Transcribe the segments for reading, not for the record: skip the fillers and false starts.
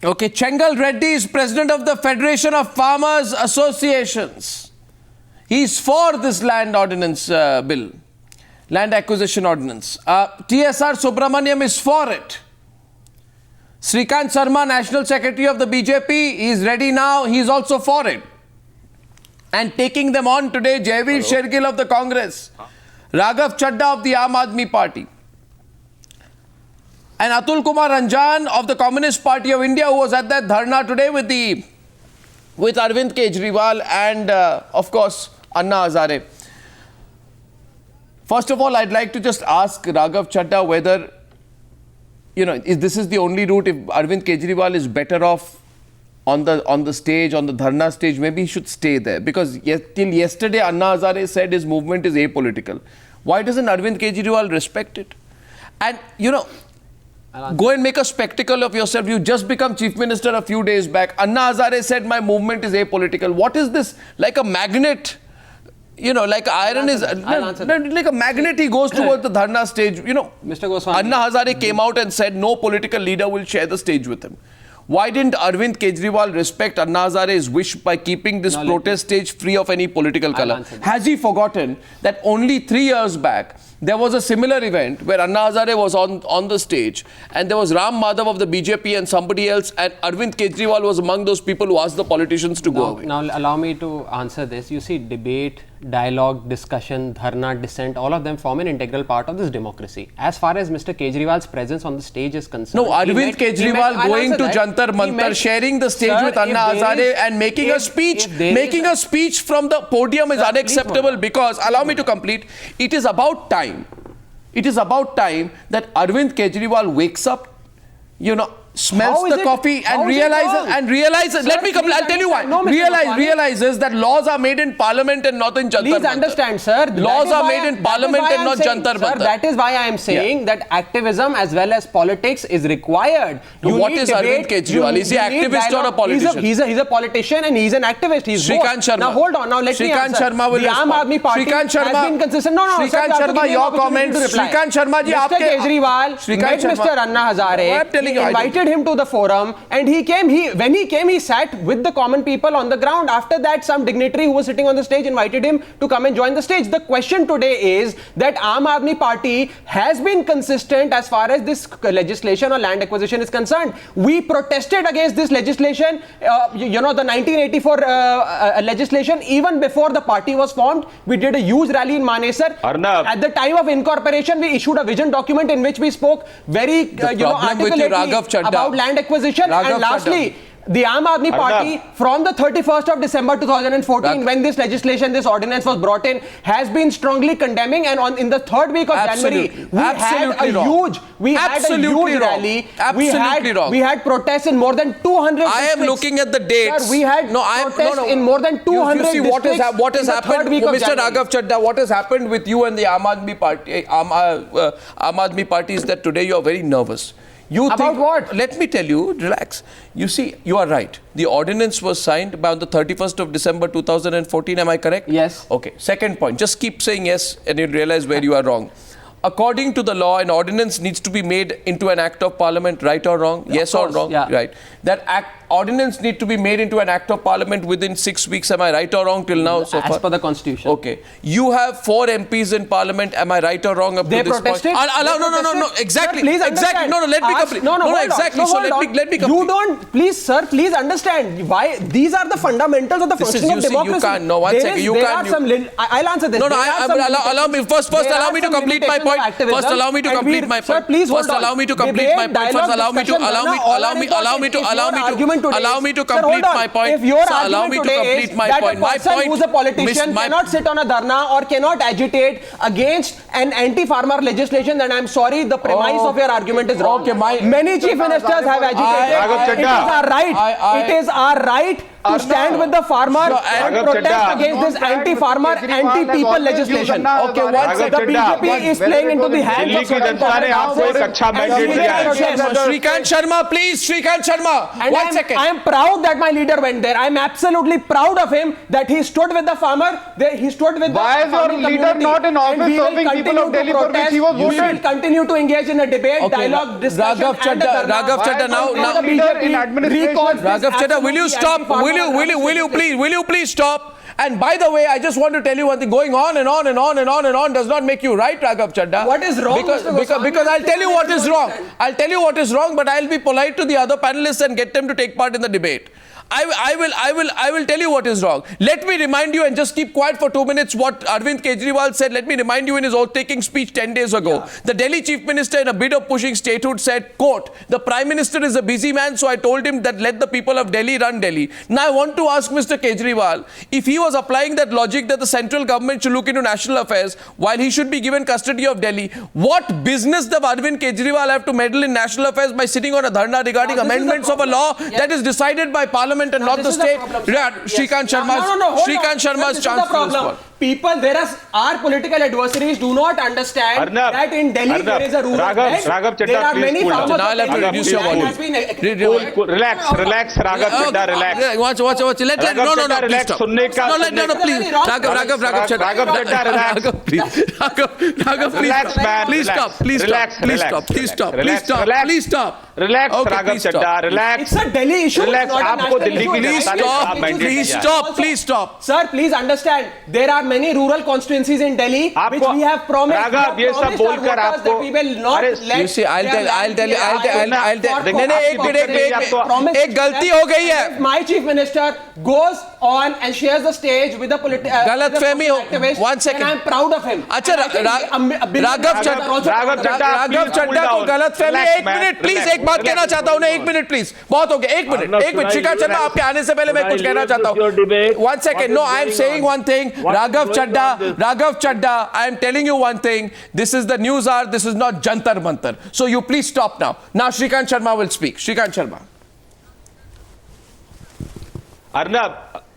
Okay, Chengal Reddy is president of the Federation of Farmers Associations. He's for this land ordinance bill, land acquisition ordinance. TSR Subramaniam is for it. Srikant Sharma, National Secretary of the BJP, is ready now. He's also for it. And taking them on today, Jaiveer Shergill of the Congress, Raghav Chadda of the Aam Aadmi Party, and Atul Kumar Ranjan of the Communist Party of India, who was at that dharna today with Arvind Kejriwal and, of course, Anna Hazare. First of all, I'd like to just ask Raghav Chadda whether, if this is the only route, if Arvind Kejriwal is better off on the stage, on the dharna stage, maybe he should stay there. Because till yesterday, Anna Hazare said his movement is apolitical. Why doesn't Arvind Kejriwal respect it? And, go and make a spectacle of yourself. You just become chief minister a few days back. Anna Hazare said my movement is apolitical. What is this? Like a magnet, like iron is, like a magnet, he goes towards the dharna stage. Mr. Goswami, Anna Hazare came out and said no political leader will share the stage with him. Why didn't Arvind Kejriwal respect Anna Hazare's wish by keeping this protest stage free of any political color? Has he forgotten that only 3 years back, there was a similar event where Anna Hazare was on the stage and there was Ram Madhav of the BJP and somebody else, and Arvind Kejriwal was among those people who asked the politicians to go away. Now allow me to answer this. You see, debate, dialogue, discussion, dharna, dissent, all of them form an integral part of this democracy. As far as Mr. Kejriwal's presence on the stage is concerned... No, Arvind Kejriwal going to Jantar Mantar, sharing the stage with Anna Hazare and making a speech from the podium is unacceptable because, allow me to complete, it is about time. It is about time that Arvind Kejriwal wakes up, smells the coffee and realizes, let me complete, I'll tell you why. Realizes that laws are made in parliament and not in Jantar Mantar. Please understand, sir. Laws are made in parliament and not Jantar Mantar. That is why I am saying that activism as well as politics is required. What is Arvind Kejriwal? Is he activist or a politician? He's a politician and he's an activist. He's Srikant Sharma. Now hold on. Now let me answer. Sharma will the Aam Aadmi Party has been consistent. Srikant Sharma, your comments. Srikant Sharma ji, Mr. Kejriwal met Mr. Anna Hazare. He invited him to the forum and when he came, he sat with the common people on the ground. After that, some dignitary who was sitting on the stage invited him to come and join the stage. The question today is that Aam Aadmi Party has been consistent as far as this legislation or land acquisition is concerned. We protested against this legislation, the 1984 legislation, even before the party was formed. We did a huge rally in Manesar. Arnab. At the time of incorporation, we issued a vision document in which we spoke very articulately about land acquisition. And lastly, the Aam Aadmi Party, from the 31st of December 2014, when this legislation, this ordinance was brought in, has been strongly condemning. And in the third week of January, we had a huge rally. We had protests in more than 200 districts. I am looking at the dates. Sir, we had protests in more than 200 districts. What has happened, Mr. Raghav Chadda, what has happened with you and the Aam Aadmi Party, Aam Aadmi Party is that today you are very nervous. About what? Let me tell you, relax. You see, you are right. The ordinance was signed by on the 31st of December 2014. Am I correct? Yes. Okay. Second point. Just keep saying yes and you'll realize where you are wrong. According to the law, an ordinance needs to be made into an act of parliament, right or wrong? Yes or wrong? Yeah. Right. That ordinance need to be made into an act of parliament within 6 weeks. Am I right or wrong till now so far? As per the constitution. Okay. You have 4 MPs in parliament. Am I right or wrong up to this protested? point? No. Exactly. Sir, please exactly. No, let me complete. No, exactly. So let me complete. You don't, please understand why these are the fundamentals of the functioning of democracy. You can't. No, one second. You can't. I'll answer this. No, allow me. First, allow me to complete my point. First, allow me to complete my point. Sir, please hold on. First, allow me to complete my point. First, allow me to complete my point. If your argument today is that a person who's a politician cannot sit on a dharna or cannot agitate against an anti-farmer legislation, then I'm sorry, the premise of your argument is wrong. Okay, many chief ministers have agitated. It is our right to stand with the farmer and protest against this anti-farmer, anti-people legislation. Okay, one second. The BJP is playing into the hands of certain Shrikant Sharma, please, Shrikant Sharma. And I am proud that my leader went there. I am absolutely proud of him that he stood with the farmer. He stood with Why the is your leader not in office serving people of Delhi for which he was voted? We will continue to engage in a debate, dialogue, discussion. Raghav Chadha, now Raghav Chadha, will you stop? Will you please stop? And by the way, I just want to tell you one thing. Going on and on and on and on and on does not make you right, Raghav Chadha. What is wrong? Because I'll tell you what is wrong. I'll tell you what is wrong, but I'll be polite to the other panelists and get them to take part in the debate. I will tell you what is wrong. Let me remind you, and just keep quiet for 2 minutes, what Arvind Kejriwal said. Let me remind you in his oath-taking speech 10 days ago. Yeah. The Delhi Chief Minister, in a bid of pushing statehood, said, quote, "The Prime Minister is a busy man, so I told him that let the people of Delhi run Delhi." Now I want to ask Mr. Kejriwal, if he was applying that logic that the central government should look into national affairs while he should be given custody of Delhi, what business does Arvind Kejriwal have to meddle in national affairs by sitting on a dharna regarding amendments of a law that is decided by Parliament and not the state? Shrikant Sharma's chance to respond. People, our political adversaries do not understand that in Delhi there is a rule. Raghav Chadha, there are many now I'll have to reduce your volume. Relax, Raghav Chadha, relax. Watch. No, please stop. No, please. Raghav Chadha, relax. Raghav, relax, man. Please stop. Please stop. Relax, Raghav Chadha, relax. It's a Delhi issue. Relax, आपको दिल्ली की जनता ने Please stop. Sir, please understand. There are many rural constituencies in Delhi which we have promised. Raghav, ये सब बोलकर आपको we will not let. You see, I'll tell. एक गलती हो गई है. My chief minister goes on and shares the stage with the गलतफहमी हो. 1 second. And I'm proud of him. अच्छा, राघव चड्ढा को गलतफहमी. 1 मिनट प्लीज, एक बात कहना चाहता हूँ. 1 मिनट प्लीज, बहुत हो गया. 1 मिनट. श्रीकांत शर्मा, आपके आने से पहले मैं कुछ कहना चाहता हूँ. 1 second. No, I am saying one thing. Raghav Chadha, I am telling you one thing. This is the news hour. This is not Jantar Mantar. So you please stop now. Now Shrikant Sharma will speak. Shrikant Sharma. Arnab,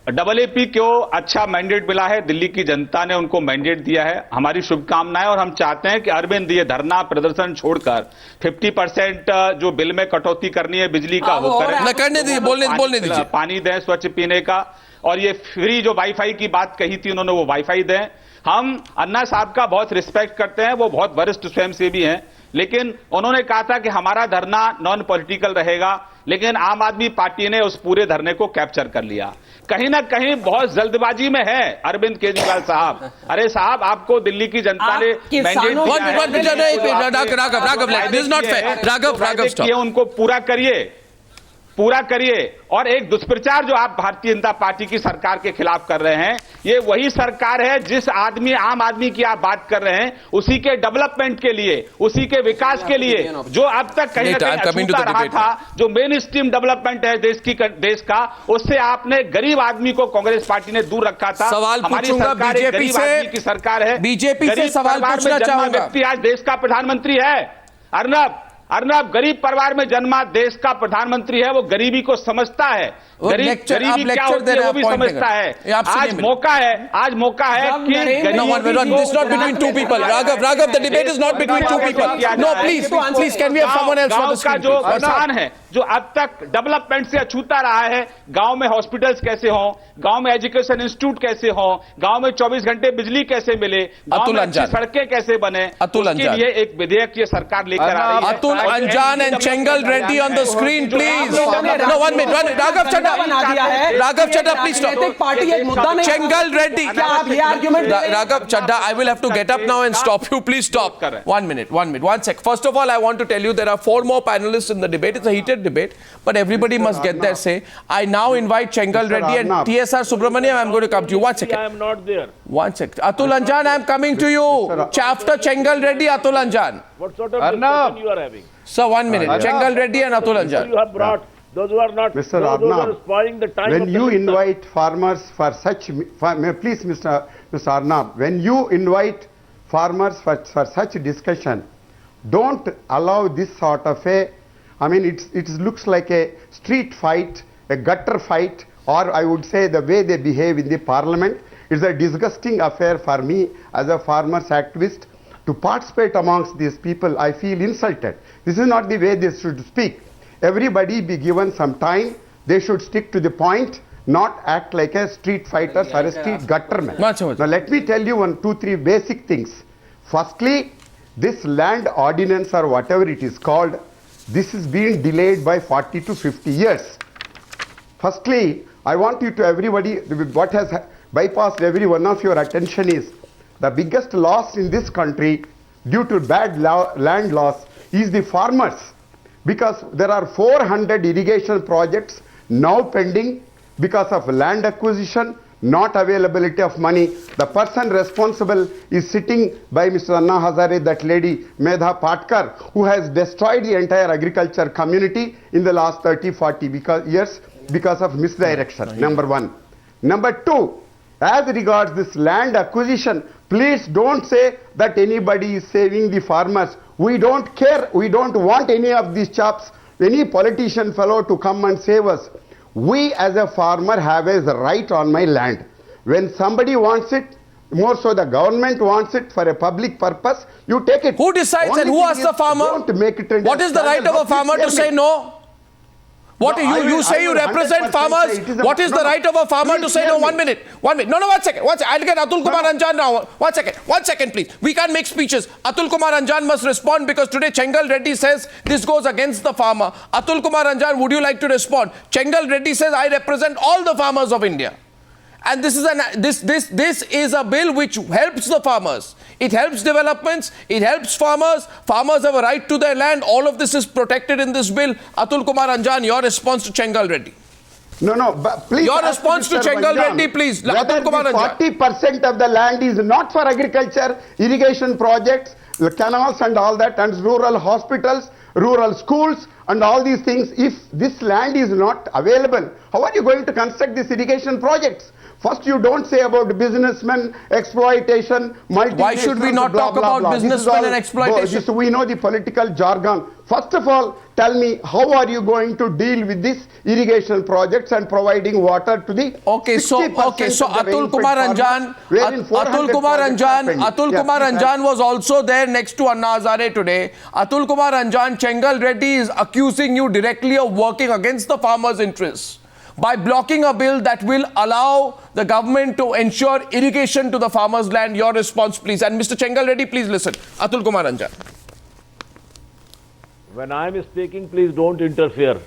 AAP क्यों अच्छा mandate मिला है? दिल्ली की जनता ने उनको mandate दिया है. हमारी शुभकामनाएं, और हम चाहते हैं कि अरविंद ये धरना प्रदर्शन छोड़कर 50% जो बिल में कटौती करनी है बिजली का वो करें. करने दीजिए, बोलने दीजिए. पानी दें स्वच्छ पीने का, और ये फ्री जो वाईफाई की बात कही थी उन्होंने, वो वाईफाई दें. हम अन्ना साहब का बहुत रिस्पेक्ट करते हैं, वो बहुत वरिष्ठ स्वयंसेवी हैं, लेकिन उन्होंने कहा था कि हमारा धरना नॉन पॉलिटिकल रहेगा, लेकिन आम आदमी पार्टी ने उस पूरे धरने को कैप्चर कर लिया. कहीं ना कहीं बहुत जल्दबाजी में है अरविंद केजरीवाल साहब. अरे साहब, आपको दिल्ली की जनता ने मैंडेट दिया है, उनको पूरा करिए. और एक दुष्प्रचार जो आप भारतीय जनता पार्टी की सरकार के खिलाफ कर रहे हैं, ये वही सरकार है जिस आम आदमी की आप बात कर रहे हैं, उसी के डेवलपमेंट के लिए, उसी के विकास के लिए, जो अब तक कहीं ना कहीं अछूता रहा था, जो मेन स्ट्रीम डेवलपमेंट है देश का, उससे आपने गरीब आदमी को कांग्रेस पार्टी ने दूर रखा था. सवाल हमारी सरकार गरीब आदमी की सरकार है. बीजेपी से सवाल पूछना चाहूंगा. व्यक्ति आज देश का प्रधानमंत्री है. अर्नब गरीब परिवार में जन्मा देश का प्रधानमंत्री है. वो गरीबी को समझता है. गरीबी क्या होती है वो भी समझता है. आज मौका है कि This is not between two people. Raghav, the debate is not between two people. No, please, can we have someone else for the screen? गांव का जो किसान है, जो अब तक डेवलपमेंट से अछूता रहा है, गांव में हॉस्पिटल्स कैसे हों, गांव में एजुकेशन इंस्टीट्यूट कैसे हों, गांव में 24 घंटे बिजली कैसे मिले, गांव में अच्छी सड़कें कैसे बने, उसके लिए एक विधेयक ये सरकार लेकर आ रही है. Atul Anjan and Chengal Reddy on the screen, please. No, 1 minute. Raghav Chadha, please stop. Chengal Reddy. Raghav Chadha, I will have to get up now and stop you. Please stop. 1 minute. 1 sec. First of all, I want to tell you there are 4 more panelists in the debate. It's a heated debate, but everybody must get their say. I now invite Chengal Reddy and TSR Subramaniam. I'm going to come to you. 1 second. I am not there. 1 second. Atul Anjan, I am coming to you. After Chengal Reddy, Atul Anjan. What sort of discussion you are having? Sir, 1 minute. Chengal Reddy and Atul Anjan. You have brought those who are not. Mr. those who are Arnab, spoiling the time. when you invite farmers for such, please, Mr. Arnab, when you invite farmers for such discussion, don't allow this sort of a, I mean, it looks like a street fight, a gutter fight, or I would say the way they behave in the parliament. It's a disgusting affair for me as a farmers activist to participate amongst these people. I feel insulted. This is not the way they should speak. Everybody be given some time. They should stick to the point, not act like a street fighters or a street gutterman. Now let me tell you 2, 3 basic things. Firstly, this land ordinance or whatever it is called, this is being delayed by 40 to 50 years. Firstly, I want you to everybody, what has bypassed every one of your attention is the biggest loss in this country due to bad land loss is the farmers, because there are 400 irrigation projects now pending because of land acquisition, not availability of money. The person responsible is sitting by Mr. Anna Hazare, that lady Medha Patkar, who has destroyed the entire agriculture community in the last 30-40 years because of misdirection. Number one. Number two, as regards this land acquisition, please don't say that anybody is saving the farmers. We don't care. We don't want any of these chaps, any politician fellow to come and save us. We as a farmer have a right on my land. When somebody wants it, more so the government wants it for a public purpose, you take it. Who decides and who asks the farmer? Don't make it what is the right of a farmer to say no? What No, you say you represent farmers. What is the right of a farmer to say no? 1 minute. 1 minute. No, 1 second. I'll get Atul Kumar Anjan now. 1 second. 1 second, please. We can't make speeches. Atul Kumar Anjan must respond because today Chengal Reddy says this goes against the farmer. Atul Kumar Anjan, would you like to respond? Chengal Reddy says I represent all the farmers of India. And this is a bill which helps the farmers. It helps developments. It helps farmers. Farmers have a right to their land. All of this is protected in this bill. Atul Kumar Anjan, your response to Chengal Reddy. No, but please. Your response to Chengal Reddy, please. Whether Atul Kumar Anjan. 40% of the land is not for agriculture, irrigation projects, canals and all that, and rural hospitals, rural schools, and all these things. If this land is not available, how are you going to construct these irrigation projects? First, you don't say about businessmen, exploitation, multinationals. Why should we not talk about businessmen and exploitation? We know the political jargon. First of all, tell me, how are you going to deal with these irrigation projects and providing water to the so Atul Kumar Anjan, Atul Kumar Anjan was also there next to Anna Hazare today. Atul Kumar Anjan, Chengal Reddy is accusing you directly of working against the farmers' interests by blocking a bill that will allow the government to ensure irrigation to the farmers' land. Your response, please. And Mr. Chengal Reddy, please listen. Atul Kumar Anjan. When I am speaking, please don't interfere.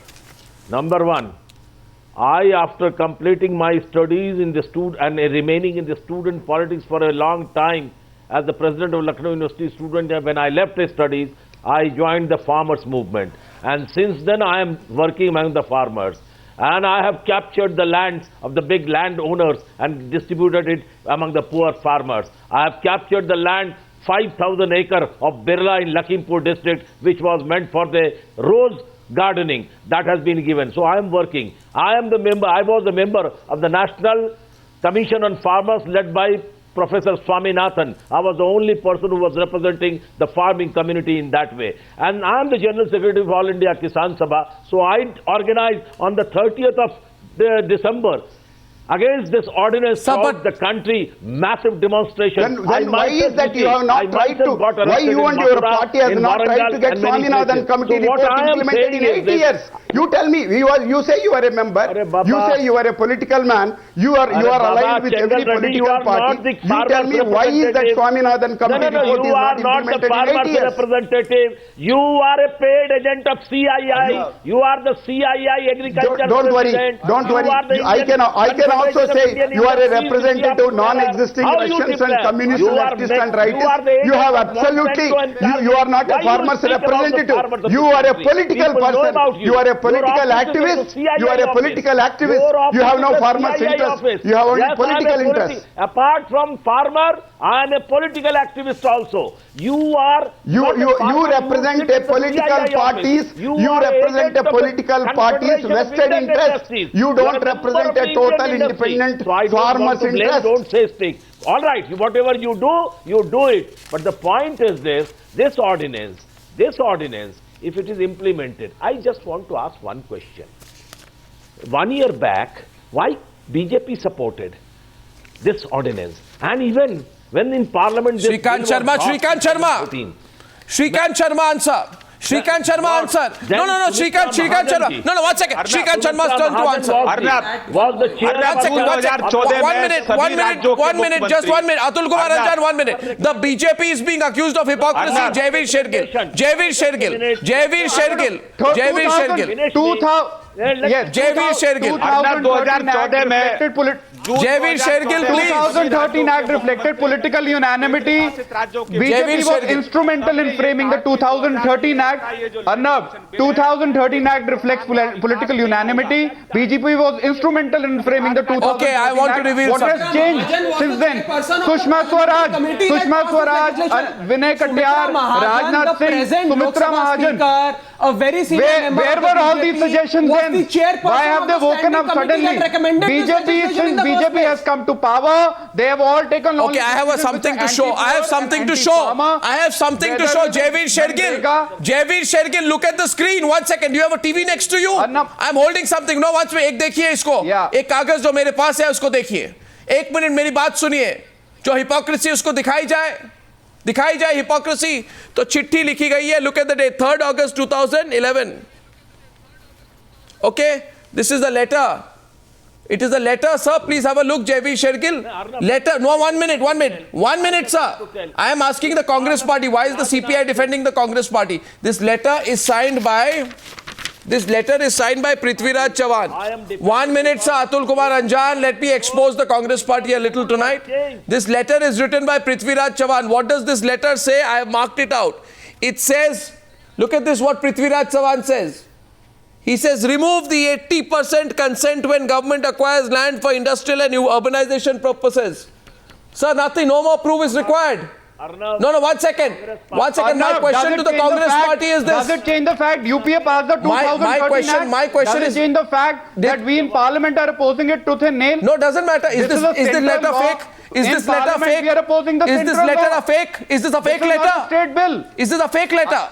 Number one, after completing my studies in the and remaining in the student politics for a long time as the president of Lucknow University student, when I left the studies, I joined the farmers movement. And since then, I am working among the farmers. And I have captured the lands of the big landowners and distributed it among the poor farmers. I have captured the land, 5,000 acres of Birla in Lakhimpur district, which was meant for the rose gardening. That has been given. So I am working. I was a member of the National Commission on Farmers led by Professor Swaminathan. I was the only person who was representing the farming community in that way. And I am the General Secretary of All India Kisan Sabha. So I organized on the 30th of December against this ordinance throughout the country, massive demonstration. Then why is that you have not tried to, why you and your party has not tried to get Swaminathan committee report implemented in 8 years? You tell me, you say you are a member, you say you are a political man, you are aligned with every political party. You tell me why is that Swaminathan committee report is not implemented in 8 years? Representative. You are a paid agent of CII. You are the CII agriculture Don't worry. I can also say you are a representative non-existing Russians and communist leftists and rightists. You have absolutely, you are not a farmer's representative. You are a political person. You are a political activist. You are a political activist. You have no farmer's interest. You have only political interest. Apart from farmer, I am a political activist also. You represent a political parties. You represent a political parties' vested interest. You don't represent a total independent farmer's interest. Don't say stick. All right, whatever you do it. But the point is this ordinance, if it is implemented, I just want to ask one question. 1 year back, why BJP supported this ordinance. And even when in Parliament... Shrikant Sharma, answer. Shrikant Sharma, answer. No, Shrikant Sharma. No, 1 second. Shrikant Sharma's turn to answer. Was the chair... 1 minute, just 1 minute. Atul Kumar Anjan, 1 minute. The BJP is being accused of hypocrisy. Jaivir Shergill. Yes, Jaivir Shergill. 2013 Act reflected political unanimity. BJP was instrumental in framing the 2013 Act. Arnab, 2013 Act reflects political unanimity. BJP was instrumental in framing the 2013 Okay, I want to reveal What has changed since then? Sushma Swaraj, Vinay Katyar, Rajnath Singh, Sumitra Mahajan. A very senior member where were all these suggestions then? Why have they woken up suddenly? Since BJP has come to power, they have all taken... Okay, I have something to show. Jaivir Shergill, look at the screen. 1 second. Do you have a TV next to you? I'm holding something. No, once एक देखिए इसको. एक कागज जो मेरे पास है उसको देखिए. 1 मिनट मेरी बात सुनिए. जो hypocrisy उसको दिखाई जाए hypocrisy. तो चिट्ठी लिखी गई है. Look at the date, 3rd August 2011. Okay, this is the letter. It is a letter, sir. Please have a look, Jaivir Shergill. Letter. No, 1 minute. 1 minute, sir. I am asking the Congress party. Why is the CPI defending the Congress party? This letter is signed by Prithviraj Chavan. 1 minute, sir. Atul Kumar Anjan. Let me expose the Congress party a little tonight. This letter is written by Prithviraj Chavan. What does this letter say? I have marked it out. It says, look at this, what Prithviraj Chavan says. He says, remove the 80% consent when government acquires land for industrial and urbanization purposes. Sir, nothing, no more proof is required. No, 1 second. 1 second. My question to the Congress party is this. Does it change the fact UPA passed the 2013 Act? My question does it change the fact that we in Parliament are opposing it tooth and nail? No, doesn't matter. Is this letter fake? Is this letter fake? We are opposing the Is this letter a fake? Is this a fake letter? This is not a state bill. Is this a fake letter?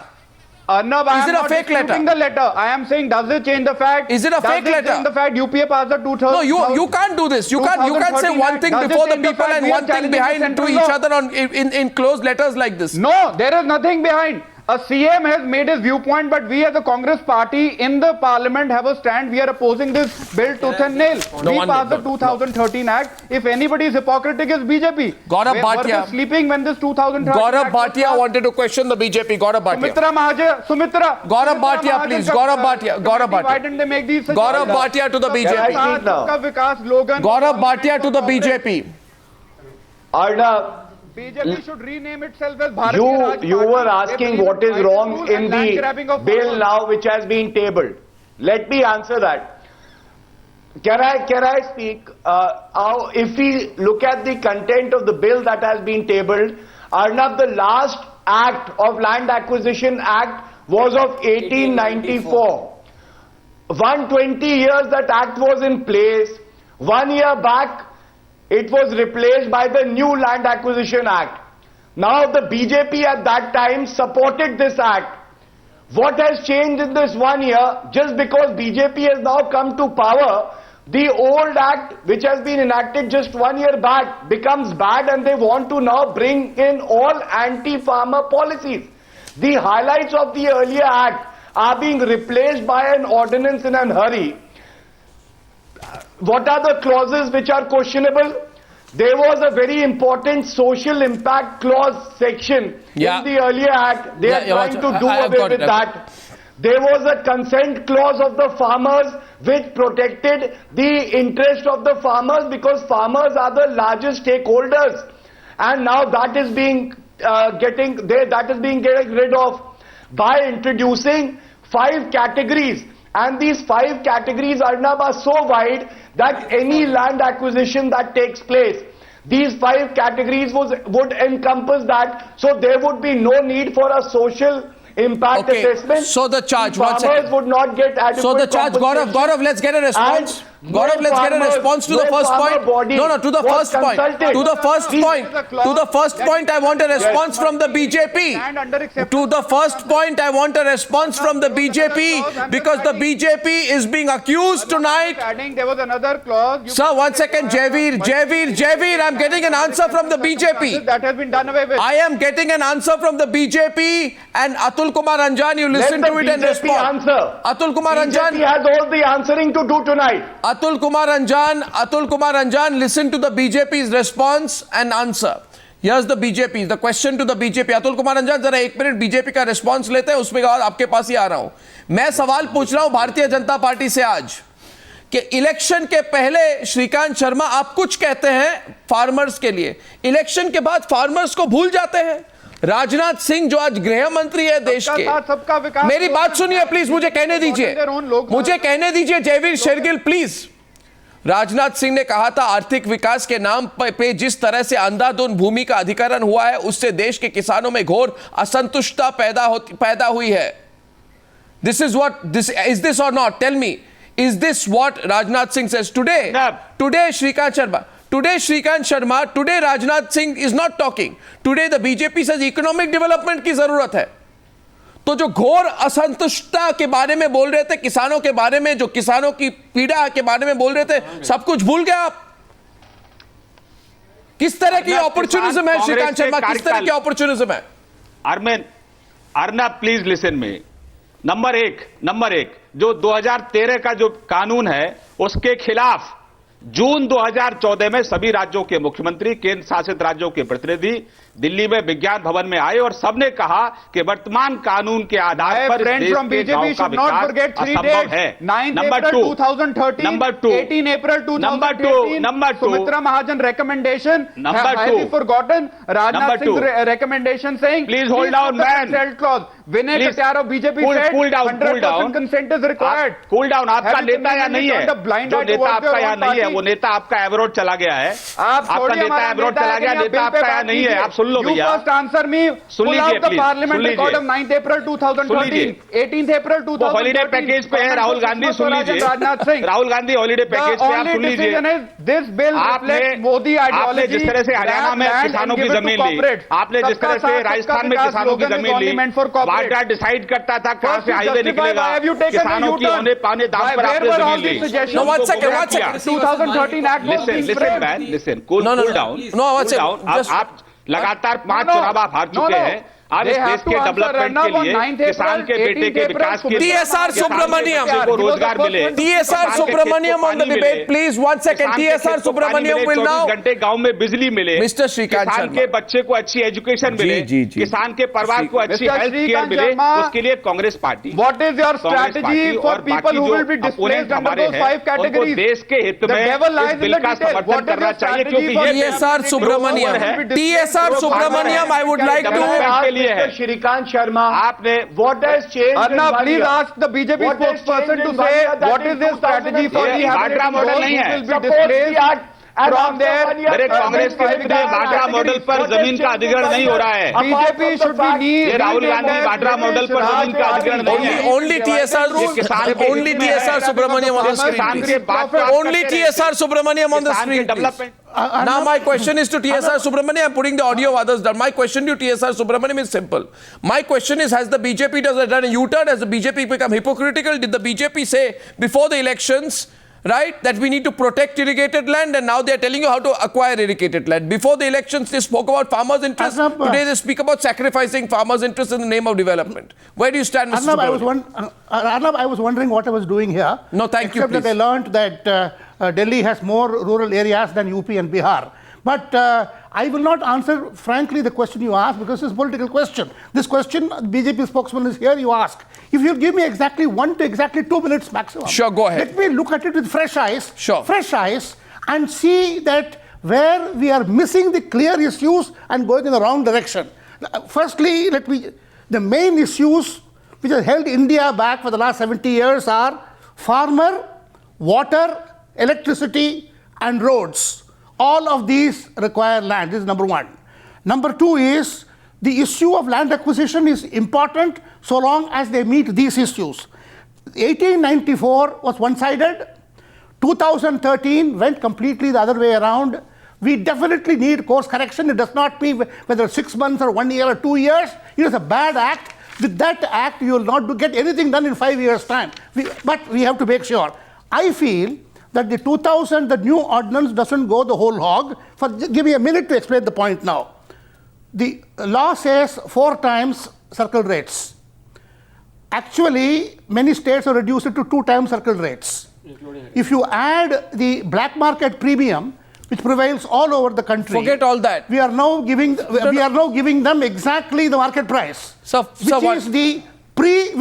No, I am not disputing the letter. I am saying, does it change the fact? Is it a fake letter? Does it change the fact UPA passed the 2000? No, you can't do this. You can't say one thing before the people and one thing behind to each other in closed letters like this. No, there is nothing behind. A CM has made his viewpoint, but we as a Congress party in the Parliament have a stand. We are opposing this bill tooth and nail. We passed the 2013 Act. If anybody is hypocritic, it's BJP. Gaurav Bhatia. Were sleeping when this 2013 Gaurav Bhatia wanted to question the BJP. Gaurav Bhatia. Gaurav Bhatia, please. Gaurav Bhatia. Why didn't they make these suggestions? Gaurav Bhatia to the BJP. Gaurav Bhatia to the BJP. BJP should rename itself as Bharatiya Raj Party. You were asking what is wrong in the bill now which has been tabled. Let me answer that. Can I speak? If we look at the content of the bill that has been tabled, Arnab, the last act of Land Acquisition Act was of 1894. 120 years that act was in place. 1 year back, it was replaced by the new Land Acquisition Act. Now the BJP at that time supported this act. What has changed in this 1 year? Just because BJP has now come to power, the old act which has been enacted just 1 year back becomes bad and they want to now bring in all anti-farmer policies. The highlights of the earlier act are being replaced by an ordinance in a hurry. What are the clauses which are questionable? There was a very important social impact clause section in the earlier act. They are trying to do away with that. There was a consent clause of the farmers which protected the interest of the farmers because farmers are the largest stakeholders. And now that is being getting rid of by introducing 5 categories. And these 5 categories, Arnab, are so wide that any land acquisition that takes place, these 5 categories would encompass that. So there would be no need for a social impact assessment. So the charge, farmers would not get adequate So the charge, Gaurav, let's get a response. Gaurav, let's get a response to the first point. No, to the first point. To the first point. To the first point, I want a response from the BJP. To the first point, I want a response from the BJP because the BJP is being accused tonight. There was another clause. Sir, 1 second, Javeer, I'm getting an answer from the BJP. That has been done away with. I am getting an answer from the BJP and Atul Kumar Anjan. You listen to it and respond. Answer. Atul Kumar Anjan. BJP has all the answering to do tonight. Atul Kumar Anjan, listen to the BJP's response and answer. Here's the BJP, the question to the BJP. Atul Kumar अंजान जरा 1 minute BJP का response लेते हैं, उसके बाद आपके पास ही आ रहा हूं. मैं सवाल पूछ रहा हूं भारतीय जनता पार्टी से आज कि इलेक्शन के पहले श्रीकांत शर्मा आप कुछ कहते हैं फार्मर्स के लिए, इलेक्शन के बाद फार्मर्स को भूल जाते हैं. राजनाथ सिंह जो आज गृह मंत्री है देश के, मेरी बात सुनिए प्लीज, मुझे कहने दीजिए जयवीर शेरगिल प्लीज. राजनाथ सिंह ने कहा था आर्थिक विकास के नाम पे जिस तरह से अंधाधुंध भूमि का अधिग्रहण हुआ है उससे देश के किसानों में घोर असंतुष्टता पैदा हुई है. This is what this is this or not? Tell me, is this what Rajnath Singh says today? Today Shrikant Sharma, today Rajnath Singh is not talking. Today the BJP says economic development की जरूरत है. तो जो घोर असंतुष्टता के बारे में बोल रहे थे, किसानों के बारे में, जो किसानों की पीड़ा के बारे में बोल रहे थे, सब कुछ भूल गए आप. किस तरह की अपॉर्चुनिज्म है श्रीकांत शर्मा, किस तरह की अपॉर्चुनिज्म है? अर्नब प्लीज लिसन में. नंबर एक जो 2013 का जो कानून है उसके खिलाफ जून 2014 में सभी राज्यों के मुख्यमंत्री, केंद्र शासित राज्यों के प्रतिनिधि दिल्ली में विज्ञान भवन में आए और सबने कहा कि वर्तमान कानून के आधार पर देश के गांव का विकास असंभव है. Number 2 18 April 2018 Sumitra Mahajan recommendation. Have you forgotten Rajnath Singh's recommendation saying please hold down man. Vinay Katyar of BJP said 100% consent is required. Cool down. आपका नेता या नहीं है? जो नेता आपका यहाँ नहीं है वो नेता आपका एब्रोड चला गया है. आपका नेता एब्रोड चला गया, नेता आपका यहाँ नहीं है. आप सुन लो भैया. You first answer me. Pull out the parliament record of 9th April 2013, 18th April 2013. Holiday package पे है राहुल गांधी, सुन लीजिए. राहुल गांधी हॉलीडे पैकेज पे आप सुन लीजिए. This bill reflects Modi ideology. आपने जिस तरह से हरियाणा में किसानों की जमीन ली, आपने जिस तरह से राजस्थान में किसानों की जमीन ली, वार्डा डिसाइड करता था कहां से हाईवे निकलेगा, किसानों की होने पाने दाम पर आपने जमीन ली. No, one second. 2013 Act was being framed. Listen, cool down. आप लगातार 5 चुनाव आप हार चुके हैं. अब इस देश के डेवलपमेंट के लिए किसान के बेटे के विकास के लिए TSR Subramaniam को रोजगार मिले. TSR Subramaniam on the debate, please. 1 second. TSR Subramaniam will now. 24 घंटे गांव में बिजली मिले. Mr. Shrikant किसान के बच्चे को अच्छी एजुकेशन मिले. किसान के परिवार को अच्छी हेल्थ केयर मिले. उसके लिए Congress party. What is your strategy for people who will be displaced under those 5 categories? देश के हित में इस बिल का समर्थन करना चाहिए क्योंकि ये TSR Subramaniam, I would like to. Shrikant Sharma, आपने what has changed? Arnab, please ask the BJP spokesperson to say what is their strategy for rehabilitating those who will be displaced from there. मेरे कांग्रेस के Vadra model पर जमीन का अधिग्रहण नहीं हो रहा है. BJP should be ये राहुल गांधी वाड्रा मॉडल पर जमीन का अधिग्रहण नहीं है. Only TSR Subramaniam on the screen. Only TSR Subramaniam on the screen. Now my question is to TSR Subramaniam. I'm putting the audio of others down. My question to TSR Subramaniam is simple. My question is, has the BJP done a U-turn? Has the BJP become hypocritical? Did the BJP say before the elections, right, that we need to protect irrigated land, and now they are telling you how to acquire irrigated land? Before the elections, they spoke about farmers' interests. Today they speak about sacrificing farmers' interests in the name of development. Where do you stand, Mr. Arnab, I was wondering what I was doing here. No, thank you, please. Except that I learned that Delhi has more rural areas than UP and Bihar. But I will not answer, frankly, the question you asked because it's a political question. This question, BJP spokesman is here, you ask. If you give me exactly 1 to exactly 2 minutes maximum. Sure, go ahead. Let me look at it with fresh eyes. Sure. Fresh eyes and see that where we are missing the clear issues and going in the wrong direction. Firstly, the main issues which have held India back for the last 70 years are farmer, water, electricity and roads. All of these require land. This is number 1. Number 2 is the issue of land acquisition is important so long as they meet these issues. 1894 was one-sided. 2013 went completely the other way around. We definitely need course correction. It does not mean whether 6 months or 1 year or 2 years. It is a bad act. With that act, you will not get anything done in 5 years' time. But we have to make sure. I feel that the new ordinance doesn't go the whole hog. Give me a minute to explain the point now. The law says 4 times circle rates. Actually, many states have reduced it to 2 times circle rates. If you add the black market premium, which prevails all over the country. Forget all that. We are now giving them exactly the market price,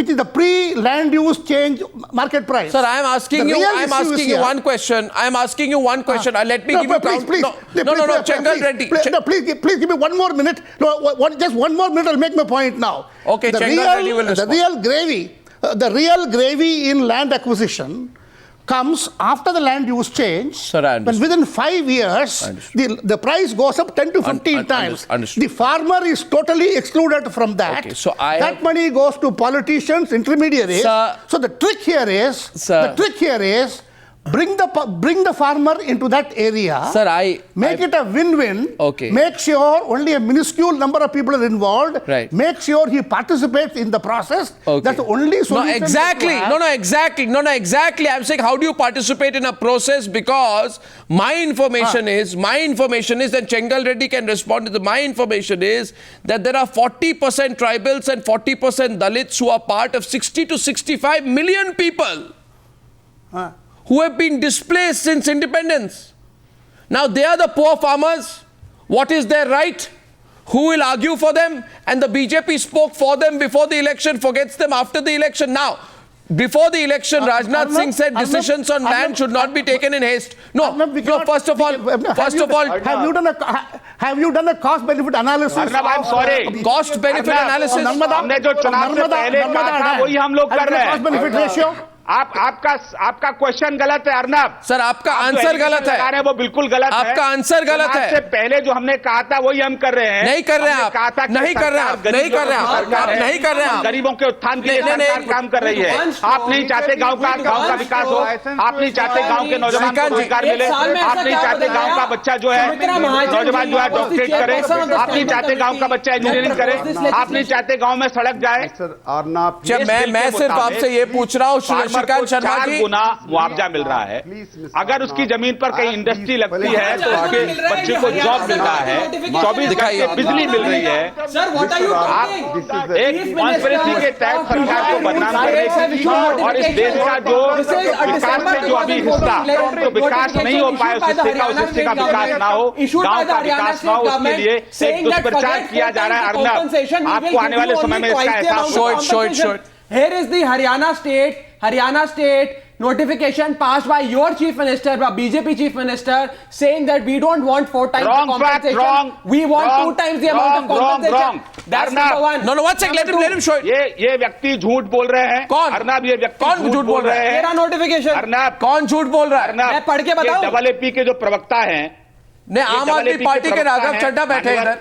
which is the pre-land use change market price. Sir, I am asking you one question. I am asking you one question. Let me give you please, Chengal Reddy. Please give me 1 more minute. Just 1 more minute. I'll make my point now. Okay, Chengal Reddy will respond. The real gravy in land acquisition comes after the land use change. Sir, I understand. When within 5 years, the price goes up 10 to 15 times. Understood. The farmer is totally excluded from that. Okay, so that money goes to politicians, intermediaries. Sir, so the trick here is bring the farmer into that area. Sir, make it a win-win. Okay. Make sure only a minuscule number of people are involved. Right. Make sure he participates in the process. Okay. That's the only solution. No, exactly. I'm saying, how do you participate in a process? Because my information is, and Chengal Reddy can respond to this. My information is that there are 40% tribals and 40% Dalits who are part of 60 to 65 million people. Who have been displaced since independence. Now they are the poor farmers. What is their right? Who will argue for them? And the BJP spoke for them before the election, forgets them after the election. Now, before the election, Rajnath Singh said decisions on land should not be taken in haste. First of all, have you done a cost-benefit analysis? Arnab, I'm sorry. Cost-benefit analysis. हमने जो चुनाव से पहले कहा था वही हम लोग कर रहे हैं. Cost-benefit ratio. आपका क्वेश्चन गलत है अर्नब. सर, आपका आंसर गलत है. वो बिल्कुल गलत है. आपका आंसर गलत है. से पहले जो हमने कहा था वही हम कर रहे हैं. नहीं कर रहे हैं आप. नहीं कर रहे हैं आप. गरीबों के उत्थान के लिए सरकार काम कर रही है. आप नहीं चाहते गांव का विकास हो. आप नहीं चाहते गांव के नौजवान को रोजगार मिले. आप नहीं चाहते गांव का बच्चा जो है नौजवान जो है डॉक्टरेट करे. आप नहीं चाहते गांव का बच्चा इंजीनियरिंग करे. आप नहीं चाहते गांव में सड़क जाए. मैं सिर्फ आपसे ये पूछ रहा हूँ, 4 गुना मुआवजा मिल रहा है. अगर उसकी जमीन पर कहीं इंडस्ट्री लगती है तो उसके बच्चे को जॉब मिल रहा है. 24 घंटे बिजली मिल रही है. आप एक कॉन्स्पिरेसी के तहत सरकार को बदनाम करने की और इस देश का जो विकास में जो अभी हिस्सा तो विकास नहीं हो पाए, उस हिस्से का विकास ना हो, गांव का विकास ना हो, उसके लिए एक दुष्प्रचार किया जा रहा है. अर्नब, आपको आने वाले समय में इसका एहसास होगा. Here is the Haryana state notification passed by your chief minister, by BJP chief minister, saying that we don't want 4 times the compensation. We want 2 times the amount of compensation. That's number one. No, one second. Let him show it. ये व्यक्ति झूठ बोल रहे हैं. कौन? अर्नब, ये व्यक्ति झूठ बोल रहे हैं. मेरा नोटिफिकेशन. अर्नब, कौन झूठ बोल रहा है? मैं पढ़ के बताऊं. AAP के जो प्रवक्ता हैं, आम आदमी पार्टी के राघव चड्ढा बैठे इधर.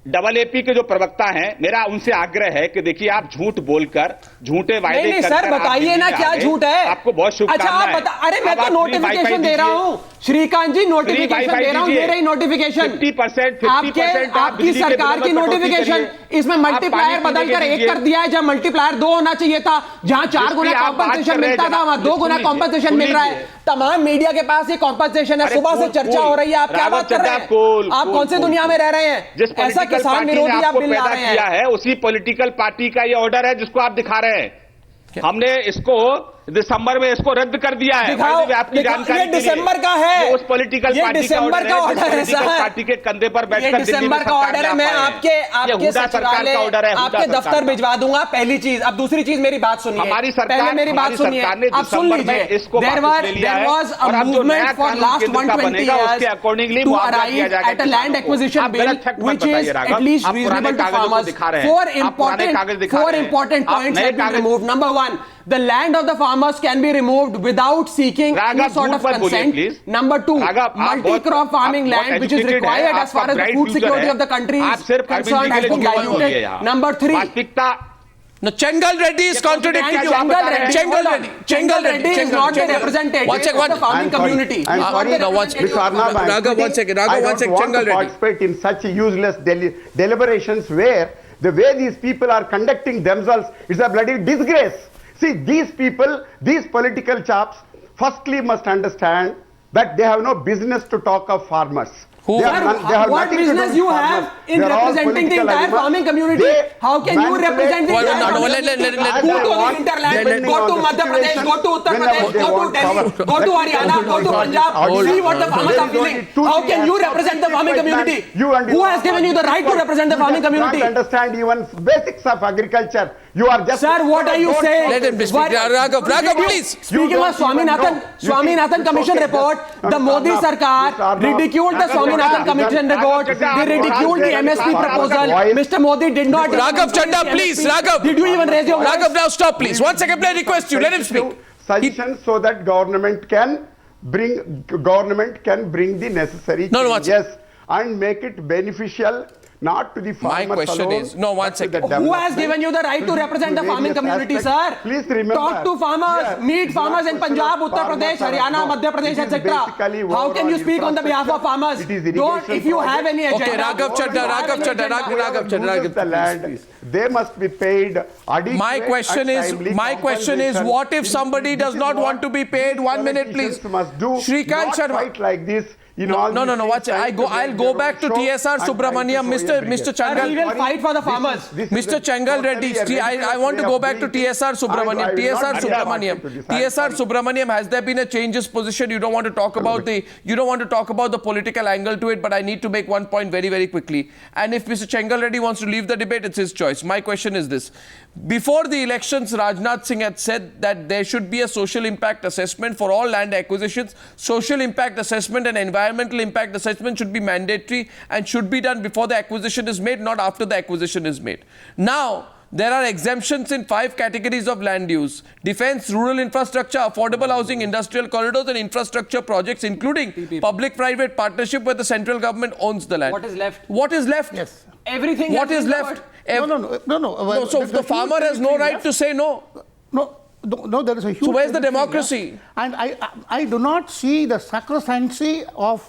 AAP के जो प्रवक्ता हैं, मेरा उनसे आग्रह है कि देखिए आप झूठ बोलकर झूठे वायदे नहीं सर, बताइए ना क्या झूठ है. आपको बहुत शुभकामनाएं. अच्छा, अरे मैं तो नोटिफिकेशन दे रहा हूँ. श्रीकांत जी, नोटिफिकेशन दे रहा हूँ. मेरा ही नोटिफिकेशन. 50% आपकी सरकार की नोटिफिकेशन. इसमें मल्टीप्लायर बदलकर 1 कर दिया है, जब मल्टीप्लायर 2 होना चाहिए था. जहां 4 गुना कॉम्पनसेशन मिलता था, वहां 2 गुना कॉम्पनसेशन मिल रहा है. तमाम मीडिया के पास ये कॉम्पनसेशन है. सुबह से चर्चा हो रही है. आप क्या बात कर रहे हैं? आप कौन से दुनिया में रह रहे हैं? ऐसा किसान विरोधी आप बिल ला रहे हैं. उसी पॉलिटिकल पार्टी का ये ऑर्डर है जिसको आप दिखा रहे हैं. हमने इसको दिसंबर में इसको रद्द कर दिया है. आपकी जानकारी, ये दिसंबर का है. उस पॉलिटिकल पार्टी का ऑर्डर है. पार्टी के कंधे पर बैठकर दिसंबर का ऑर्डर है. मैं आपके सचिवालय, आपके दफ्तर भिजवा दूंगा. पहली चीज. अब दूसरी चीज, मेरी बात सुनिए. हमारी सरकार, पहले मेरी बात सुनिए. अब सुन लीजिए. There was a movement for last 120 years to arrive at a land acquisition bill which is at least reasonable to farmers. 4 important points have been removed. Number 1, the land of the farmers can be removed without seeking any sort of consent. Number 2, multi-crop farming land which is required as far as the food security of the country is concerned has been diluted. Number 3, No, Chengal Reddy is contradicting you. Chengal Reddy is not the representative of the farming community. Raghav, one second. I don't want to participate in such useless deliberations where the way these people are conducting themselves is a bloody disgrace. See, these people, these political chaps, firstly must understand that they have no business to talk of farmers. What business you have in representing the entire farming community? How can you represent the entire farming community? Go to the hinterland, go to Madhya Pradesh, go to Uttar Pradesh, go to Delhi, go to Haryana, go to Punjab, see what the farmers are feeling. How can you represent the farming community? Who has given you the right to represent the farming community? You don't understand even basics of agriculture. You are just... Sir, what are you saying? Let him speak. Raghav, please. Speaking of Swaminathan Commission report, the Modi Sarkar ridiculed the Swaminathan Commission report. They ridiculed the MSP proposal. Mr. Modi did not... Raghav Chadha, please. Raghav. Did you even raise your voice? Raghav, now stop, please. 1 second, I request you. Let him speak. Suggestions so that government can bring the necessary changes and make it beneficial. Not to the farmers. My question alone, is, no, 1 second. Who has given you the right to represent the farming community, sir? Please remember. Talk to farmers, meet farmers in Punjab, Uttar Pradesh, Haryana, Madhya Pradesh, etc. How can you speak on the behalf of farmers? Don't, if you have any agenda. Okay, Raghav Chadha, the land, they must be paid adequate. My question is, what if somebody does not want to be paid? 1 minute, please. Shrikant Sharma. Like this. No. I'll go back to TSR Subramaniam, Mr. Changal. We will fight for the farmers. Mr. Changal Reddy, I want to go back to TSR Subramaniam. TSR Subramaniam, has there been a change of position? You don't want to talk about the political angle to it, but I need to make one point very, very quickly. And if Mr. Changal Reddy wants to leave the debate, it's his choice. My question is this. Before the elections, Rajnath Singh had said that there should be a social impact assessment for all land acquisitions. Social impact assessment and environmental impact assessment should be mandatory and should be done before the acquisition is made, not after the acquisition is made. Now, there are exemptions in 5 categories of land use: defense, rural infrastructure, affordable housing, industrial corridors and infrastructure projects, including public-private partnership where the central government owns the land. What is left? What is left? Yes. Everything. What is left? No. So the farmer has no right to say no. No, there is a huge... So where's the democracy? And I do not see the sacrosanctity of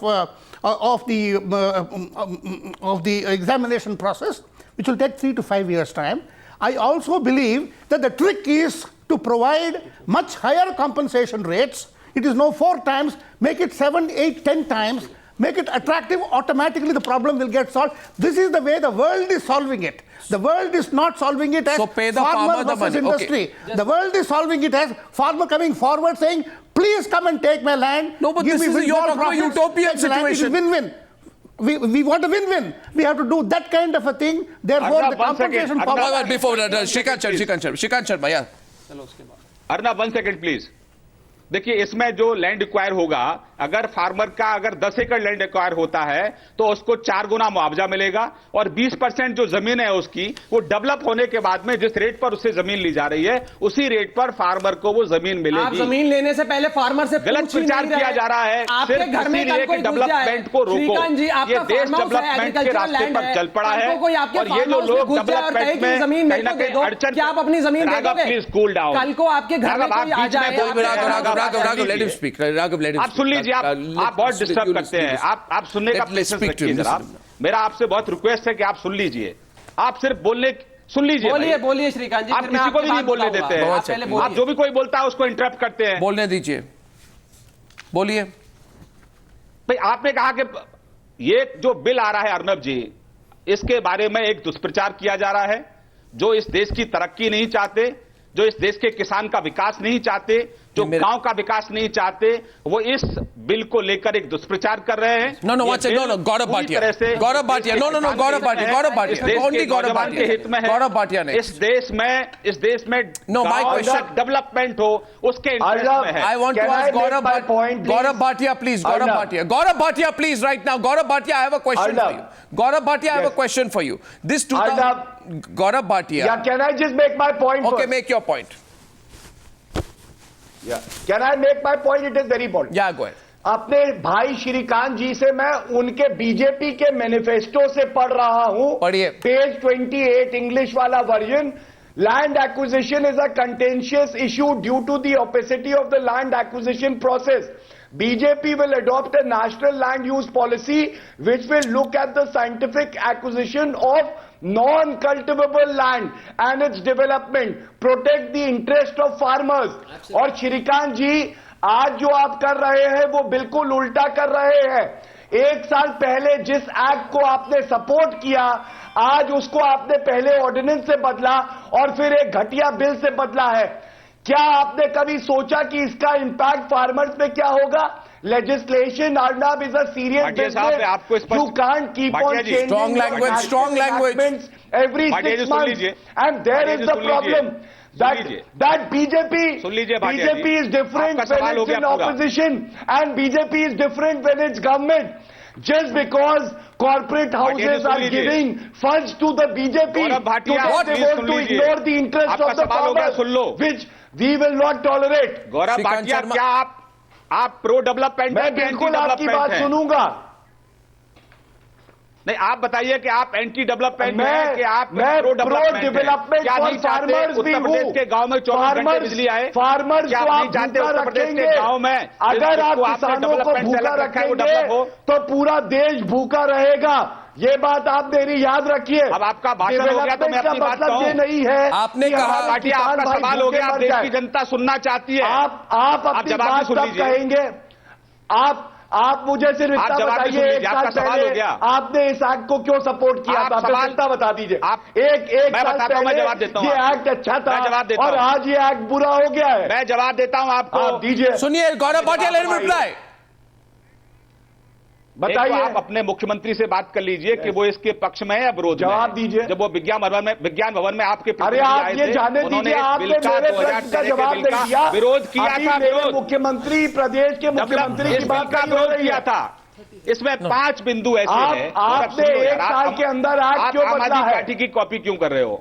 the examination process, which will take 3 to 5 years' time. I also believe that the trick is to provide much higher compensation rates. It is now 4 times, make it 7, 8, 10 times, make it attractive, automatically the problem will get solved. This is the way the world is solving it. The world is not solving it as farmer versus industry. Okay. The world is solving it as farmer coming forward saying, please come and take my land. No, but this is a utopian situation. It is win-win. We want a win-win. We have to do that kind of a thing. Therefore, the compensation... Before Shrikant Sharma, yeah. Arnab, 1 second, please. देखिए, इसमें जो land acquire होगा, अगर farmer का अगर 10 एकड़ land acquire होता है तो उसको 4 गुना मुआवजा मिलेगा और 20% जो जमीन है उसकी वो डेवलप होने के बाद में जिस रेट पर उससे जमीन ली जा रही है उसी रेट पर फार्मर को वो जमीन मिलेगी। आप जमीन लेने से पहले फार्मर से गलत प्रचार किया जा रहा है। आपके घर में कल कोई डेवलपमेंट को रोको। ये देश डेवलपमेंट के रास्ते पर चल पड़ा है और ये जो लोग डेवलपमेंट में कहीं ना कहीं अड़चन, क्या आप अपनी जमीन प्लीज कूल डाउन। कल को आपके घर में कोई आ जाए। Raghav, let him speak. Raghav, let him आप सुन लीजिए, आप बहुत डिस्टर्ब करते हैं। आप सुनने का पेशेंस रखिए जरा। मेरा आपसे बहुत रिक्वेस्ट है कि आप सुन लीजिए। आप सिर्फ सुन लीजिए। बोलिए श्रीकांत जी। आप किसी को भी नहीं बोलने देते हैं। आप जो भी कोई बोलता है उसको इंटरप्ट करते हैं। बोलने दीजिए, बोलिए। भाई, आपने कहा कि ये जो बिल आ रहा है अर्नब जी, इसके बारे में एक दुष्प्रचार किया जा रहा है। जो इस देश की तरक्की नहीं चाहते, जो इस देश के किसान का विकास नहीं चाहते, जो गांव का विकास नहीं चाहते, वो इस बिल को लेकर एक दुष्प्रचार कर रहे हैं। No, Gaurav Bhatia, only Gaurav Bhatia के हित में है। Gaurav Bhatia ने इस देश में my question डेवलपमेंट हो उसके इंटरेस्ट में है। I want to ask Gaurav Bhatia, please. Gaurav Bhatia, please, right now. Gaurav Bhatia, I have a question for you. Gaurav Bhatia, I have a question for you. This 2000 Gaurav Bhatia. Yeah, can I just make my point first? Okay, make your point. Yeah. Can I make my point? It is very important. Yeah, go ahead. अपने भाई श्रीकांत जी से मैं उनके BJP के manifesto से पढ़ रहा हूं। पढ़िए। पेज 28 इंग्लिश वाला version. land acquisition is a contentious issue due to the opacity of the land acquisition process. BJP will adopt a national land use policy which will look at the scientific acquisition of non-cultivable land and its development, protect the interest of farmers. और श्रीकांत जी, आज जो आप कर रहे हैं वो बिल्कुल उल्टा कर रहे हैं। एक साल पहले जिस एक्ट को आपने सपोर्ट किया, आज उसको आपने पहले ऑर्डिनेंस से बदला और फिर एक घटिया बिल से बदला है। क्या आपने कभी सोचा कि इसका इंपैक्ट फार्मर्स पे क्या होगा? Legislation, Arnab, is a serious business. You can't keep on changing strong language every 6 months. And there is the problem that BJP is different when it's in opposition and BJP is different when it's government. Just because corporate houses are giving funds to the BJP, they want to ignore the interest of the farmers, which we will not tolerate. Gaurav Bhatia, क्या आप pro development मैं बिल्कुल आपकी बात सुनूंगा। नहीं, आप बताइए कि आप एंटी डेवलपमेंट हैं कि आप प्रो डेवलपमेंट? क्या नहीं चाहते उत्तर प्रदेश के गांव में 24 घंटे बिजली आए? फार्मर्स को आप भूखा रखेंगे? गांव में अगर आप किसानों को भूखा रखेंगे तो पूरा देश भूखा रहेगा। ये बात आप मेरी याद रखिए। अब आपका भाषण हो गया तो मैं अपनी बात कहूं। ये नहीं है आपने कहा, आपका सवाल हो गया, देश की जनता सुनना चाहती है। आप अपनी बात तब कहेंगे। आप मुझे सिर्फ इतना बताइए, एक साल पहले आपने इस एक्ट को क्यों सपोर्ट किया था? सवाल बता दीजिए। एक साल पहले ये एक्ट अच्छा था और आज ये एक्ट बुरा हो गया है। मैं जवाब देता हूं आपको, दीजिए। सुनिए Gaurav Bhatia, let me reply. बताइए, आप अपने मुख्यमंत्री से बात कर लीजिए कि वो इसके पक्ष में है या विरोध में। जवाब दीजिए। जब वो विज्ञान भवन में आपके अरे आप ये जाने दीजिए, आपने मेरे प्रश्न का जवाब नहीं दिया। विरोध किया था, मुख्यमंत्री प्रदेश के मुख्यमंत्री की बात का विरोध किया था। इसमें 5 बिंदु ऐसे हैं। आपने एक साल के अंदर आज क्यों बदला है? पार्टी की कॉपी क्यों कर रहे हो?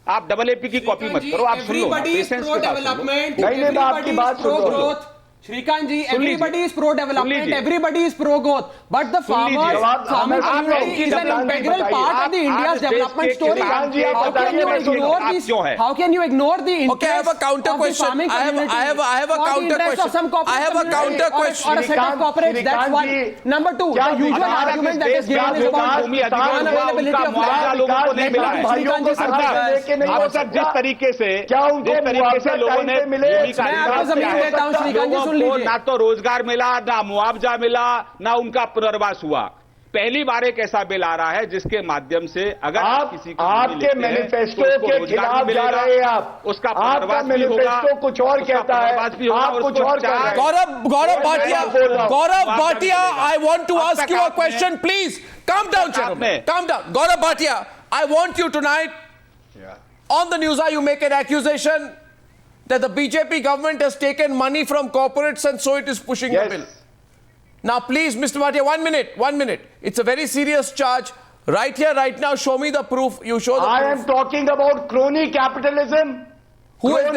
आप डबल एपी की कॉपी मत करो, आप सुन लो। नहीं, मैं आपकी बात सुन रहा हूं। Shrikant ji, everybody is pro-development, everybody is pro-growth, but the farmer community is an integral part of the India's development story. How can you ignore the interest? Okay, I have a counter question. I have a counter question. I have a counter question. Or a set of corporates. That's one. Number two, the usual argument that is given is about unavailability of land. जिस तरीके से लोगों ने ना तो रोजगार मिला, ना मुआवजा मिला, ना उनका पुनर्वास हुआ। पहली बार एक ऐसा बिल आ रहा है जिसके माध्यम से अगर किसी को आपके मैनिफेस्टो के खिलाफ जा रहे हैं, आप उसका पुनर्वास भी होगा, कुछ और कहता है, आप कुछ और कह रहे हैं। Gaurav Bhatia, I want to ask you a question, please. Calm down, gentlemen. Calm down. Gauram Bhatia, I want you tonight, on the news, you make an accusation that the BJP government has taken money from corporates and so it is pushing the bill. Now please, Mr. Bhatia, 1 minute. It's a very serious charge. Right here, right now, show me the proof. You show the proof. I am talking about crony capitalism. Who is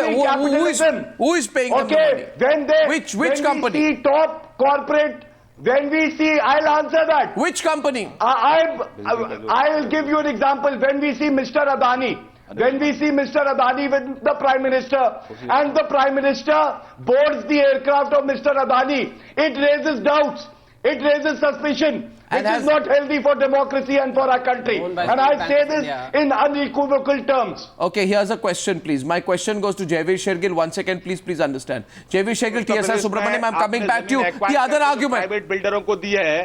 paying them the money? Which company? When we see top corporate, when we see, I'll answer that. Which company? I'll give you an example. When we see Mr. Adani, with the Prime Minister, and the Prime Minister boards the aircraft of Mr. Adani, it raises doubts, it raises suspicion, which is not healthy for democracy and for our country. And I say this in unequivocal terms. Okay, here's a question, please. My question goes to Jaiveer Shergill. 1 second, please understand. Jaiveer Shergill, TSR Subramaniam, I'm coming back to you. The other argument. Private बिल्डरों को दिए है,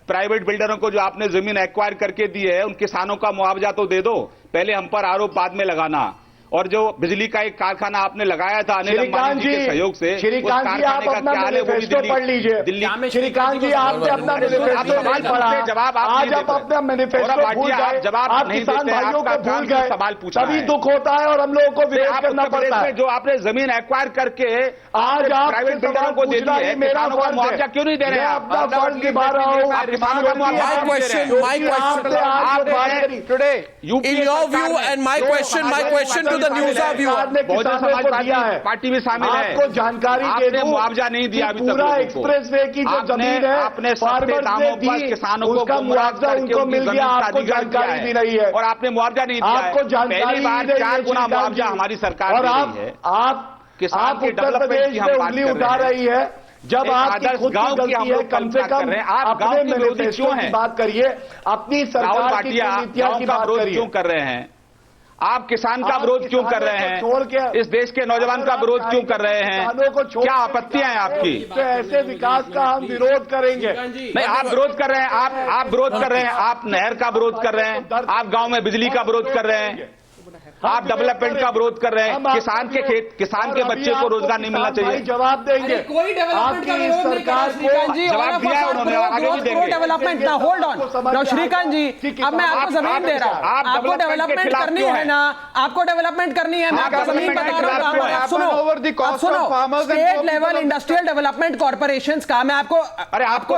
private बिल्डरों को जो आपने जमीन acquire करके दी है, उन किसानों का मुआवजा तो दे दो। पहले हम पर आरोप बाद में लगाना। और जो बिजली का एक कारखाना आपने लगाया था अनिल अंबानी जी के सहयोग से, श्रीकांत जी आप अपना मैनिफेस्टो पढ़ लीजिए। श्रीकांत जी आपने अपना मैनिफेस्टो नहीं पढ़ा, आज आप अपना मैनिफेस्टो भूल गए, आप किसान भाइयों को भूल गए, तभी दुख होता है और हम लोगों को विरोध करना पड़ता है। जो आपने जमीन एक्वायर करके आज आप प्राइवेट बिल्डरों को दे दी है, मेरा मुआवजा क्यों नहीं दे रहे हैं? अपना फर्ज निभा रहा हूँ। My question to the news are view. Bahujan Samaj party भी शामिल है। आपको जानकारी के आपने मुआवजा नहीं दिया अभी तक पूरा एक्सप्रेसवे की जो जमीन है आपने सस्ते दामों पर किसानों को उसका मुआवजा उनको मिल गया, आपको जानकारी भी नहीं है और आपने मुआवजा नहीं दिया। आपको जानकारी पहली बार 4 गुना मुआवजा हमारी सरकार और दे रही है। आप उत्तर प्रदेश में उंगली उठा रही है जब आपकी खुद की गलती है। कम से कम अपने मैनिफेस्टो की बात करिए, अपनी सरकार की नीतियों की बात करिए। क्यों कर रहे हैं आप? किसान का विरोध क्यों कर रहे हैं? इस देश के नौजवान का विरोध क्यों कर रहे हैं? क्या आपत्तियां हैं आपकी? तो ऐसे विकास का हम विरोध करेंगे। नहीं, आप विरोध कर रहे हैं, आप विरोध कर रहे हैं, आप नहर का विरोध कर रहे हैं, आप गांव में बिजली का विरोध कर रहे हैं, आप डेवलपमेंट का विरोध कर रहे हैं। किसान के बच्चे को रोजगार नहीं मिलना चाहिए। जवाब देंगे। कोई डेवलपमेंट का विरोध नहीं कर रहा श्रीकांत जी। जवाब दिया है उन्होंने, आगे भी देंगे। डेवलपमेंट ना, होल्ड ऑन नाउ श्रीकांत जी, अब मैं आपको जमीन दे रहा हूं, आपको डेवलपमेंट करनी है ना, आपको डेवलपमेंट करनी है, मैं आपको जमीन बता रहा हूं। सुनो, state level industrial development corporations का मैं आपको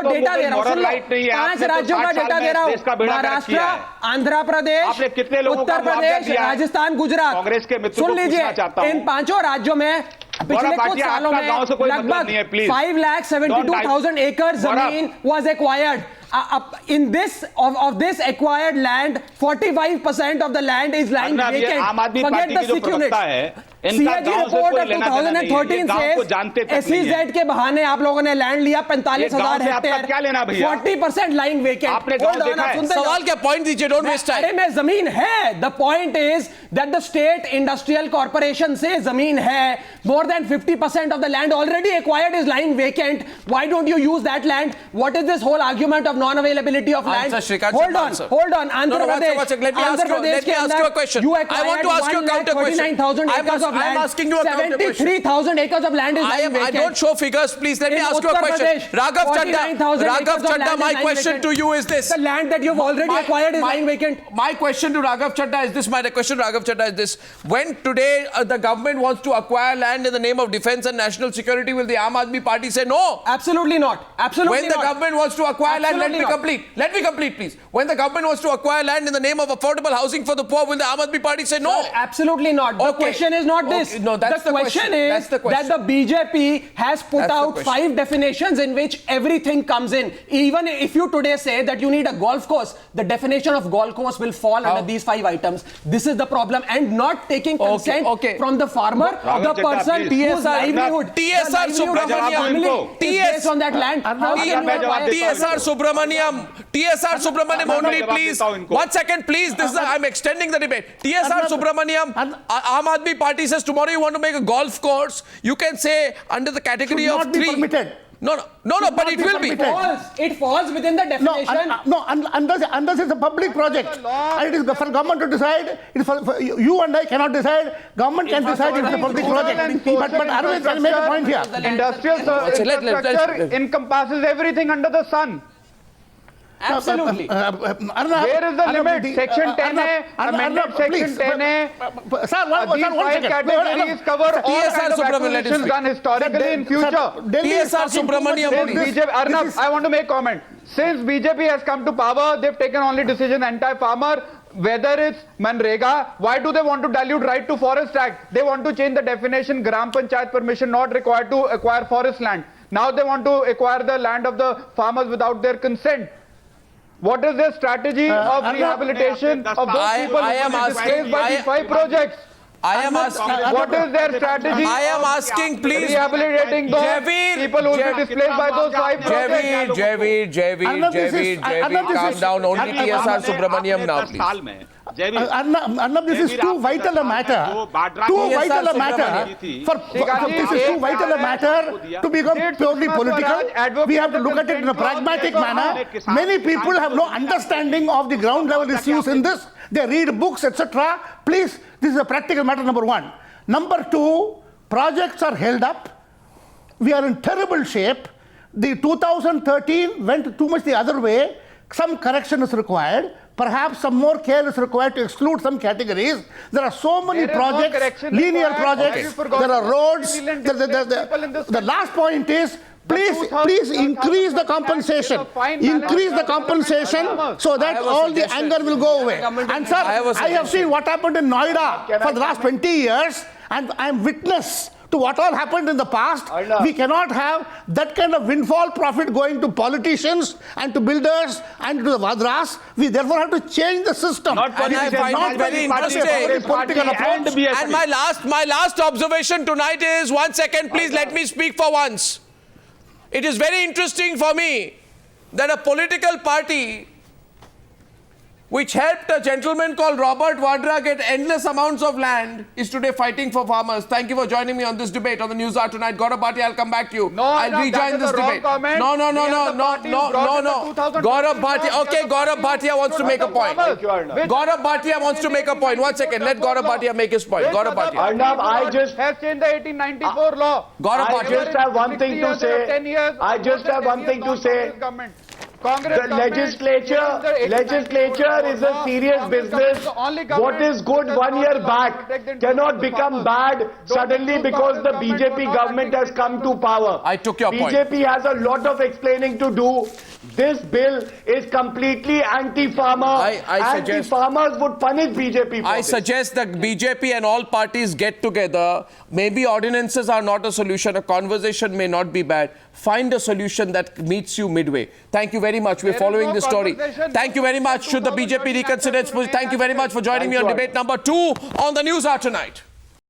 डेटा दे रहा हूं। 5 राज्यों का डेटा दे रहा हूं, महाराष्ट्र, आंध्र प्रदेश, उत्तर प्रदेश, राजस्थान, गुजरात। कांग्रेस के मित्रों सुन को लीजिए, पूछना चाहता हूं। इन 5 राज्यों में पिछले कुछ सालों में लगभग 5,72,000 एकड़ जमीन was acquired. In this of this acquired land, 45% of the land is lying vacant. Forget the security. CAG report of 2013 says SEZ के बहाने आप लोगों ने लैंड लिया 45,000 हेक्टेयर, 40% lying vacant. सवाल क्या पॉइंट दीजिए, डोंट वेस्ट टाइम। अरे मैं जमीन है, the point is that the state industrial corporation से जमीन है, more than 50% of the land already acquired is lying vacant. Why don't you use that land? What is this whole argument of non-availability of land? Hold on. Andhra Pradesh. Let me ask you a question. I want to ask you a counter question. I am asking you a counter question. 73,000 acres of land is lying vacant. I don't show figures, please. Let me ask you a question. Raghav Chadda, my question to you is this. The land that you've already acquired is lying vacant. My question to Raghav Chadda is this. My question to Raghav Chadda is this. When today the government wants to acquire land in the name of defense and national security, will the Aam Aadmi Party say no? Absolutely not. Absolutely not. When the government wants to acquire land, let me complete, please. When the government wants to acquire land in the name of affordable housing for the poor, will the Aam Aadmi Party say no? Absolutely not. The question is not this. No, that's the question is that the BJP has put out 5 definitions in which everything comes in. Even if you today say that you need a golf course, the definition of golf course will fall under these 5 items. This is the problem, and not taking consent from the farmer, the person whose livelihood, TSR Subramaniam, based on that land. TSR Subramaniam only, please. 1 second, please. This is I'm extending the debate. TSR Subramaniam, Aam Aadmi Party says tomorrow you want to make a golf course, you can say under the category of 3. Permitted. No, but it will be. It falls within the definition. Unless it's a public project. And it is for government to decide. It is for you and I cannot decide. Government can decide if it's a public project. But Arvind, can make a point here. Industrial infrastructure encompasses everything under the sun. Absolutely. Where is the limit? Section 10 है, amended section 10 है. Sir, one second. Categories cover all kinds of acquisitions done historically in future. TSR Subramaniam. Arnab, I want to make a comment. Since BJP has come to power, they've taken only decision anti-farmer. Whether it's Manrega, why do they want to dilute right to forest act? They want to change the definition, Gram Panchayat permission not required to acquire forest land. Now they want to acquire the land of the farmers without their consent. What is their strategy of rehabilitation of those people who are displaced by these 5 projects? What is their strategy? I am asking, please. Rehabilitating those people who will be displaced by those 5 projects. Javeed, calm down. Only TSR Subramaniam now, please. Arnab, this is too vital a matter. This is too vital a matter to become purely political. We have to look at it in a pragmatic manner. Many people have no understanding of the ground level issues in this. They read books, etc. Please, this is a practical matter, number 1. Number 2, projects are held up. We are in terrible shape. The 2013 went too much the other way. Some correction is required. Perhaps some more care is required to exclude some categories. There are so many projects, linear projects. There are roads. The last point is Please increase the compensation. Increase the compensation so that all the anger will go away. And sir, I have seen what happened in Noida for the last 20 years, and I am witness to what all happened in the past. We cannot have that kind of windfall profit going to politicians and to builders and to the Vadras. We therefore have to change the system. Not politicians, I find it very interesting. Political approach. And my last observation tonight is, 1 second, please let me speak for once. It is very interesting for me that a political party which helped a gentleman called Robert Vadra get endless amounts of land is today fighting for farmers. Thank you for joining me on this debate on the News Hour tonight. Gaurav Bhatia, I'll come back to you. I'll rejoin this debate. No. Gaurav Bhatia. Okay, Gaurav Bhatia wants to make a point. Gaurav Bhatia wants to make a point. 1 second. Let Gaurav Bhatia make his point. Gaurav Bhatia. Arnab, I just has changed the 1894 law. Gaurav I Bhatia. just have one thing to say. I just have one thing to say. The legislature is a serious business. What is good 1 year back cannot become bad suddenly because the BJP government has come to power. I took your point. BJP has a lot of explaining to do. This bill is completely anti-farmer. I suggest- Anti-farmers would punish BJP for I this. suggest that BJP and all parties get together. Maybe ordinances are not a solution. A conversation may not be bad. Find a solution that meets you midway. Thank you very much. We're following this story. Thank you very much. Should the BJP reconsider its position? Thank you very much for joining me on debate number 2 on the News Hour tonight.